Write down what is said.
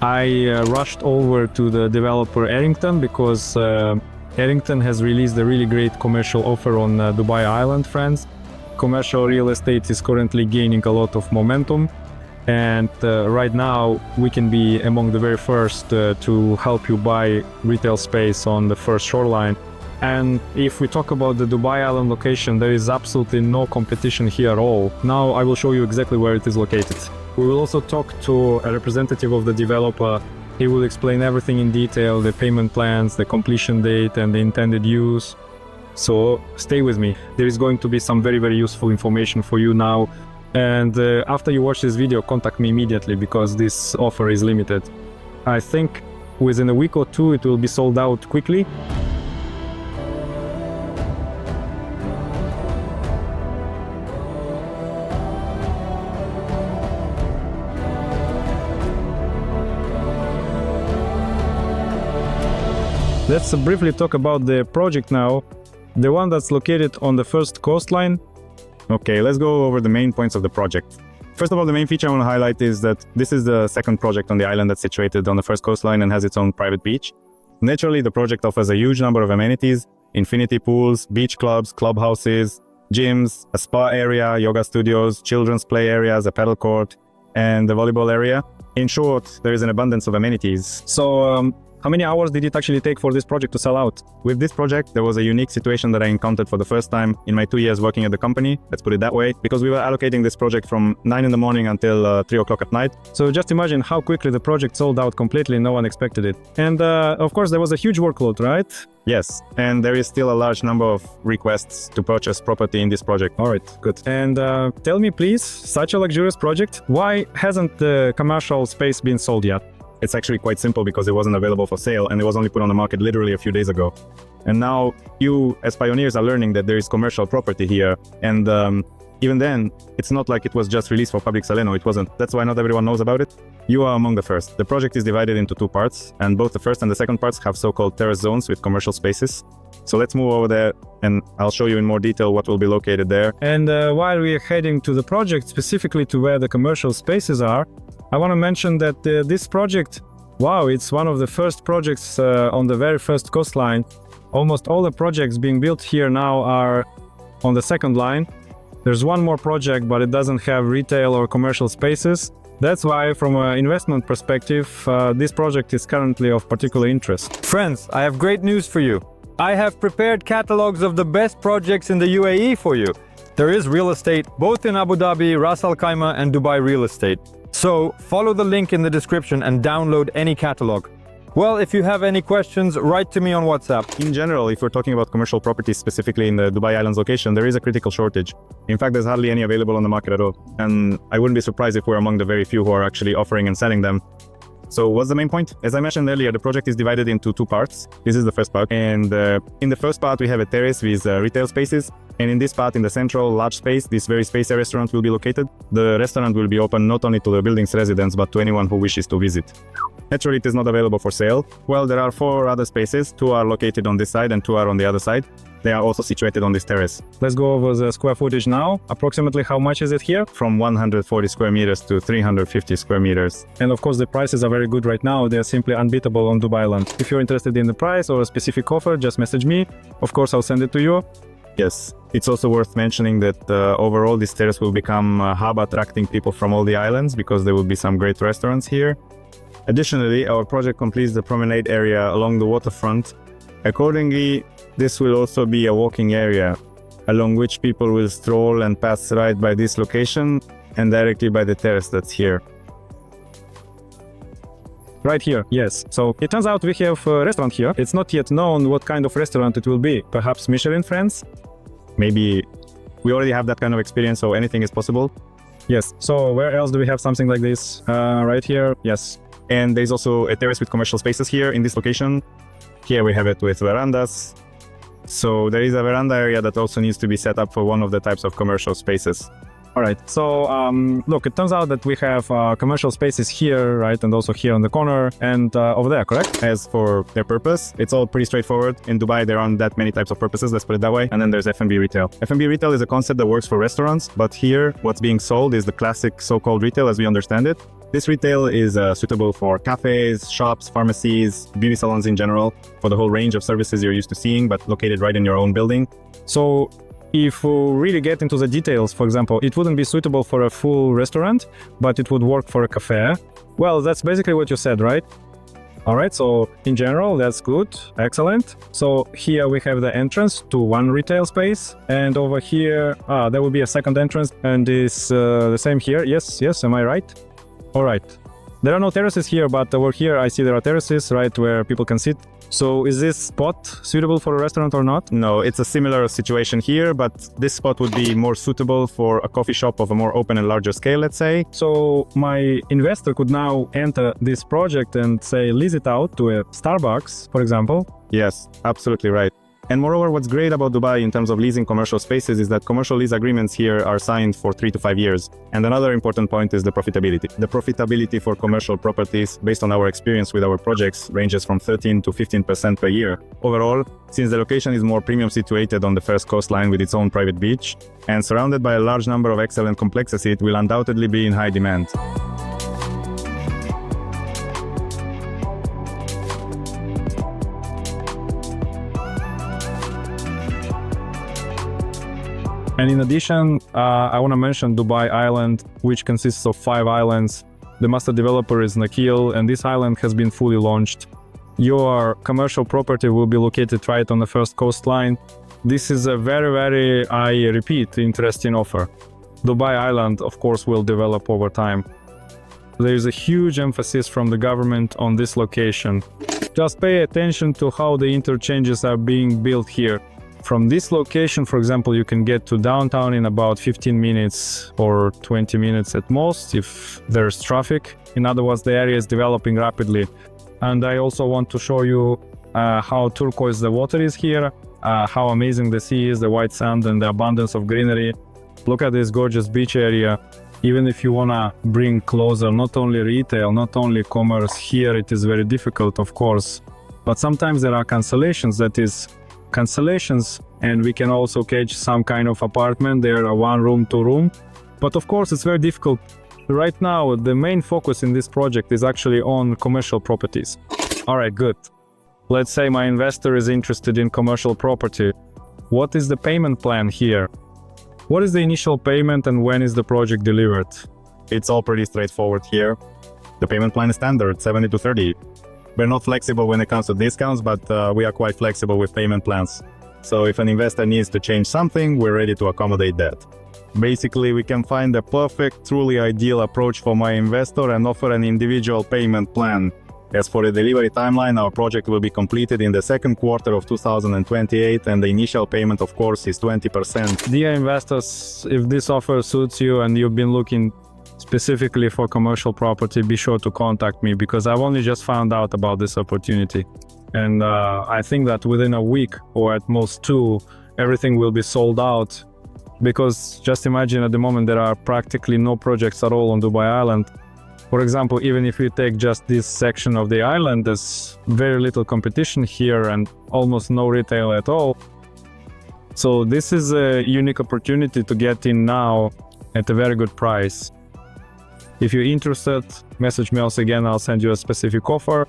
I rushed over to the developer Ellington because Ellington has released a really great commercial offer on Dubai Island, friends. Commercial real estate is currently gaining a lot of momentum, and right now we can be among the very first to help you buy retail space on the first shoreline. And if we talk about the Dubai Island location, there is absolutely no competition here at all. Now I will show you exactly where it is located. We will also talk to a representative of the developer. He will explain everything in detail, the payment plans, the completion date, and the intended use. So stay with me. There is going to be some very useful information for you now. And after you watch this video, contact me immediately because this offer is limited. I think within a week or two it will be sold out quickly. Let's briefly talk about the project now, the one that's located on the first coastline. Okay, let's go over the main points of the project. First of all, the main feature I want to highlight is that this is the second project on the island that's situated on the first coastline and has its own private beach. Naturally, the project offers a huge number of amenities: infinity pools, beach clubs, clubhouses, gyms, a spa area, yoga studios, children's play areas, a paddle court, and the volleyball area. In short, there is an abundance of amenities. So, how many hours did it actually take for this project to sell out? With this project, there was a unique situation that I encountered for the first time in my 2 years working at the company, let's put it that way, because we were allocating this project from 9 in the morning until 3 o'clock at night. So just imagine how quickly the project sold out completely, no one expected it. And of course there was a huge workload, right? Yes, and there is still a large number of requests to purchase property in this project. All right, good. And tell me please, such a luxurious project, why hasn't the commercial space been sold yet? It's actually quite simple because it wasn't available for sale and it was only put on the market literally a few days ago. And now you, as pioneers, are learning that there is commercial property here. And even then, it's not like it was just released for public sale. No, it wasn't. That's why not everyone knows about it. You are among the first. The project is divided into two parts, and both the first and the second parts have so-called terrace zones with commercial spaces. So let's move over there and I'll show you in more detail what will be located there. And while we are heading to the project, specifically to where the commercial spaces are, I want to mention that this project, wow, it's one of the first projects on the very first coastline. Almost all the projects being built here now are on the second line. There's one more project, but it doesn't have retail or commercial spaces. That's why, from an investment perspective, this project is currently of particular interest. Friends, I have great news for you. I have prepared catalogs of the best projects in the UAE for you. There is real estate both in Abu Dhabi, Ras Al Khaimah and Dubai real estate. So follow the link in the description and download any catalog. Well, if you have any questions, write to me on WhatsApp. In general, if we're talking about commercial properties, specifically in the Dubai Islands location, there is a critical shortage. In fact, there's hardly any available on the market at all. And I wouldn't be surprised if we're among the very few who are actually offering and selling them. So what's the main point? As I mentioned earlier, the project is divided into two parts. This is the first part. And in the first part, we have a terrace with retail spaces. And in this part, in the central large space, this very spacious restaurant will be located. The restaurant will be open not only to the building's residents, but to anyone who wishes to visit. Naturally, it is not available for sale. Well, there are 4 other spaces. 2 are located on this side and 2 are on the other side. They are also situated on this terrace. Let's go over the square footage now. Approximately how much is it here? From 140 square meters to 350 square meters. And of course, the prices are very good right now. They are simply unbeatable on Dubai Island. If you're interested in the price or a specific offer, just message me. Of course, I'll send it to you. Yes, it's also worth mentioning that overall this terrace will become a hub attracting people from all the islands because there will be some great restaurants here. Additionally, our project completes the promenade area along the waterfront. Accordingly, this will also be a walking area along which people will stroll and pass right by this location and directly by the terrace that's here. Right here, yes. So it turns out we have a restaurant here. It's not yet known what kind of restaurant it will be. Perhaps Michelin, friends? Maybe we already have that kind of experience, so anything is possible. Yes. So where else do we have something like this? Right here, yes. And there's also a terrace with commercial spaces here in this location. Here we have it with verandas. So there is a veranda area that also needs to be set up for one of the types of commercial spaces. All right. So, look, it turns out that we have commercial spaces here, right, and also here on the corner and over there, correct? As for their purpose, it's all pretty straightforward. In Dubai, there aren't that many types of purposes, let's put it that way. And then there's F&B retail. F&B retail is a concept that works for restaurants, but here what's being sold is the classic so-called retail as we understand it. This retail is suitable for cafes, shops, pharmacies, beauty salons in general, for the whole range of services you're used to seeing, but located right in your own building. So if we really get into the details, for example, it wouldn't be suitable for a full restaurant, but it would work for a cafe. Well, that's basically what you said, right? All right, so in general, that's good. Excellent. So here we have the entrance to one retail space, and over here, there will be a second entrance, and it's the same here. Yes, am I right? All right. There are no terraces here, but over here I see there are terraces, right, where people can sit. So is this spot suitable for a restaurant or not? No, it's a similar situation here, but this spot would be more suitable for a coffee shop of a more open and larger scale, let's say. So my investor could now enter this project and say lease it out to a Starbucks, for example. Yes, absolutely right. And moreover, what's great about Dubai in terms of leasing commercial spaces is that commercial lease agreements here are signed for 3 to 5 years. And another important point is the profitability. The profitability for commercial properties, based on our experience with our projects, ranges from 13 to 15% per year. Overall, since the location is more premium situated on the first coastline with its own private beach, and surrounded by a large number of excellent complexes, it will undoubtedly be in high demand. And in addition, I want to mention Dubai Island, which consists of 5 islands. The master developer is Akulov, and this island has been fully launched. Your commercial property will be located right on the first coastline. This is a very, I repeat, interesting offer. Dubai Island, of course, will develop over time. There is a huge emphasis from the government on this location. Just pay attention to how the interchanges are being built here. From this location, for example, you can get to downtown in about 15 minutes or 20 minutes at most if there's traffic. In other words, the area is developing rapidly. And I also want to show you how turquoise the water is here, how amazing the sea is, the white sand and the abundance of greenery. Look at this gorgeous beach area. Even if you want to bring closer not only retail, not only commerce, here it is very difficult, of course. But sometimes there are cancellations, and we can also catch some kind of apartment. There are 1 room, 2 room. But of course, it's very difficult. Right now, the main focus in this project is actually on commercial properties. All right, good. Let's say my investor is interested in commercial property. What is the payment plan here? What is the initial payment and when is the project delivered? It's all pretty straightforward here. The payment plan is standard, 70 to 30. We're not flexible when it comes to discounts, but we are quite flexible with payment plans. So if an investor needs to change something, we're ready to accommodate that. Basically, we can find the perfect, truly ideal approach for my investor and offer an individual payment plan. As for the delivery timeline, our project will be completed in the second quarter of 2028, and the initial payment, of course, is 20%. Dear investors, if this offer suits you and you've been looking specifically for commercial property, be sure to contact me because I've only just found out about this opportunity. And I think that within a week or at most 2, everything will be sold out. Because just imagine at the moment there are practically no projects at all on Dubai Island. For example, even if you take just this section of the island, there's very little competition here and almost no retail at all. So this is a unique opportunity to get in now at a very good price. If you're interested, message me also again, I'll send you a specific offer.